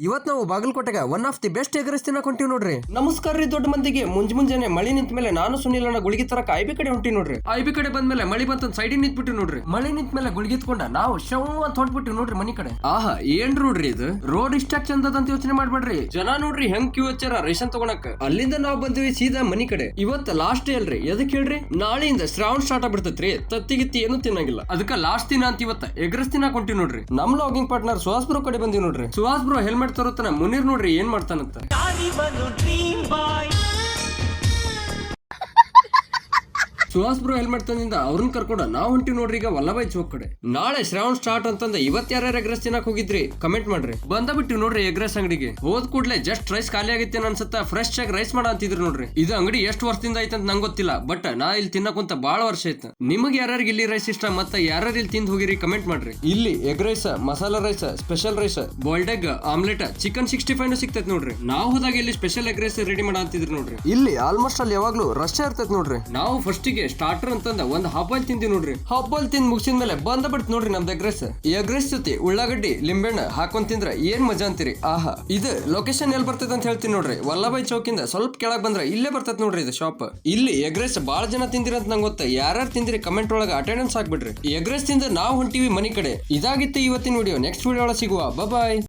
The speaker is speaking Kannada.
ಇವತ್ ನಾವು ಬಾಗಲಕೋಟೆಗೆ one of the best egg rice ತಿನ್ನಕ್ ಹೊಂಟಿವಿ ನೋಡ್ರಿ. ನಮಸ್ಕಾರ ರೀ ದೊಡ್ಡ ಮಂದಿಗೆ. ಮುಂಜಾನೆ ಮಳಿ ನಿಂತ ಮೇಲೆ ನಾನು ಸುನಿಲ್ ಅಣ್ಣ ಗುಳಿಗೆ ತರಕ ಐಬಿ ಕಡೆ ಹೊಂಟಿ ನೋಡ್ರಿ. ಐಬಿ ಕಡೆ ಬಂದ್ಮೇಲೆ ಮಳಿ ಬಂತ ಸೈಡಿಗೆ ನಿಂತ್ಬಿಟ್ಟು ನೋಡ್ರಿ. ಮಳಿ ನಿಂತ ಮೇಲೆ ಗುಳಿಗಿತ್ಕೊಂಡ ನಾವು ಶವ್ ಅಂತ ಹೊಂಟ್ಬಿಟ್ಟು ನೋಡ್ರಿ ಮನಿ ಕಡೆ. ಆಹಾ ಏನ್ ನೋಡ್ರಿ ಇದು ರೋಡ್ ಇಷ್ಟ ಚಂದ ಅಂತ ಯೋಚನೆ ಮಾಡ್ಬೇಡ್ರಿ. ಜನ ನೋಡ್ರಿ ಹೆಂಗ್ ಕ್ಯೂ ಹಚ್ಚಾರ ರೇಷನ್ ತಗೊಳಕ್. ಅಲ್ಲಿಂದ ನಾವು ಬಂದ್ವಿ ಸೀದಾ ಮನಿ ಕಡೆ. ಇವತ್ ಲಾಸ್ಟ್ ಡೇ ಅಲ್ರಿ. ಎದಕ್ ಹೇಳ್ರಿ, ನಾಳೆಯಿಂದ ಶ್ರಾವಣ ಸ್ಟಾರ್ಟ್ ಆಗ್ಬಿಡ್ತೈತ್ರಿ. ತತ್ತಿಗಿತ್ತಿ ಏನು ತಿನ್ನಂಗಿಲ್ಲ. ಅದಕ್ಕ ಲಾಸ್ಟ್ ದಿನ ಅಂತ ಇವತ್ತ ಎಗ್ ರೈಸ್ ತಿನ್ನಕ್ ಹೊಂಟಿವಿ ನೋಡ್ರಿ. ನಮ್ ಲಾಗಿಂಗ್ ಪಾರ್ಟ್ನರ್ ಸುಹಾಸ್ ಬ್ರೋ ಕಡೆ ಬಂದಿವಿ ನೋಡ್ರಿ. ಸುಹಾಸ್ ಬ್ರೋ ಹೆಲ್ಮೆಟ್ ತರುತ್ತಾನ. ಮುನೀರ್ ನೋಡ್ರಿ ಏನ್ ಮಾಡ್ತಾನಂತ. ಸುಹಾಸ್ ಬ್ರೋ ಹೆಲ್ಮೆಟ್ ತಂದಿಂದ ಅವ್ರನ್ನ ಕರ್ಕೊಂಡ ನಾವ್ ಹೊಂಟಿವಿ ನೋಡ್ರಿ ಈಗ ವಲ್ಲಭಾಯ್ ಚೌಕ್ ಕಡೆ. ನಾಳೆ ಶ್ರಾವಣ ಸ್ಟಾರ್ಟ್ ಅಂತಂದ ಇವತ್ ಯಾರ್ಯಾರು ಎಗ್ ರೈಸ್ ತಿನ್ನಕ್ ಹೋಗಿದ್ರಿ ಕಮೆಂಟ್ ಮಾಡ್ರಿ. ಬಂದ ಬಿಟ್ಟಿವಿ ನೋಡ್ರಿ ಎಗ್ ರೈಸ್ ಅಂಗಡಿಗೆ. ಹೋದ್ ಕೂಡ್ಲೆ ಜಸ್ಟ್ ರೈಸ್ ಖಾಲಿ ಆಗಿತ್ತೇನ ಅನ್ಸುತ್ತಾ ಫ್ರೆಶ್ ಆಗಿ ರೈಸ್ ಮಾಡ ಅಂತಿದ್ರು ನೋಡ್ರಿ. ಇದು ಅಂಗಡಿ ಎಷ್ಟು ವರ್ಷದಿಂದ ಐತಂತ ನಂಗೆ ಗೊತ್ತಿಲ್ಲ, ಬಟ್ ನಾ ಇಲ್ಲಿ ತಿನ್ನಕುಂತ ಬಾಳ ವರ್ಷ ಆಯ್ತು. ನಿಮಗೆ ಯಾರ್ಯಾರಿಗೆ ಇಲ್ಲಿ ರೈಸ್ ಇಷ್ಟ ಮತ್ತೆ ಯಾರ್ಯಾರು ಇಲ್ಲಿ ತಿಂದ್ ಹೋಗಿರಿ ಕಮೆಂಟ್ ಮಾಡ್ರಿ. ಇಲ್ಲಿ egg rice, masala rice, special rice, boiled egg, omelette, chicken 65 ಸಿಗ್ತೈತಿ ನೋಡ್ರಿ. ನಾವು ಹೋದಾಗ ಇಲ್ಲಿ ಸ್ಪೆಷಲ್ ಎಗ್ ರೈಸ್ ರೆಡಿ ಮಾಡ ಅಂತಿದ್ರು ನೋಡ್ರಿ. ಇಲ್ಲಿ ಆಲ್ಮೋಸ್ಟ್ ಅಲ್ಲಿ ಯಾವಾಗ್ಲೂ ರಶ್ ಇರ್ತೈತಿ ನೋಡ್ರಿ. ನಾವು ಫಸ್ಟಿಗೆ ಸ್ಟಾರ್ಟರ್ ಅಂತಂದ ಒಂದ್ ಹಾಫ್ ಬಾಯ್ಲ್ ತಿಂತೀವಿ ನೋಡ್ರಿ. ಹಾಫ್ ಬಾಯ್ಲ್ ತಿಂದ್ ಮುಗಿಸಿದ ಮೇಲೆ ಬಂದ ಬಿಡ್ತು ನೋಡ್ರಿ ನಮ್ದು ಎಗ್ ರೈಸ್. ಎಗ್ ರೈಸ್ ಜೊತೆ ಉಳ್ಳಾಗಡ್ಡಿ, ಲಿಂಬೆಹಣ್ಣು ಹಾಕೊಂಡ್ ತಿಂದ್ರ ಏನ್ ಮಜಾ ಅಂತೀರಿ. ಆಹಾ. ಇದು ಲೊಕೇಶನ್ ಎಲ್ಲಿ ಬರ್ತೈತೆ ಅಂತ ಹೇಳ್ತೀನಿ ನೋಡ್ರಿ. ವಲ್ಲಭಾಯ್ ಚೌಕಿಂದ ಸ್ವಲ್ಪ ಕೆಳಗ್ ಬಂದ್ರೆ ಇಲ್ಲೇ ಬರ್ತೈತೆ ನೋಡ್ರಿ ಇದು ಶಾಪ್. ಇಲ್ಲಿ ಎಗ್ ರೈಸ್ ಬಾಳ ಜನ ತಿಂದಿರ ಅಂತ ನಂಗೆ ಗೊತ್ತ. ಯಾರ್ಯಾರು ತಿಂದಿರಿ ಕಮೆಂಟ್ ಒಳಗ ಅಟೆಂಡೆನ್ಸ್ ಹಾಕ್ಬಿಡ್ರಿ. ಎಗ್ ರೈಸ್ ತಿಂದ ನಾವು ಹೊಂಟಿವಿ ಮನಿ ಕಡೆ. ಇದಾಗಿತ್ತು ಇವತ್ತಿನ ವಿಡಿಯೋ. ನೆಕ್ಸ್ಟ್ ವಿಡಿಯೋ ಒಳಗೆ ಸಿಗುವ. ಬಾಯ್.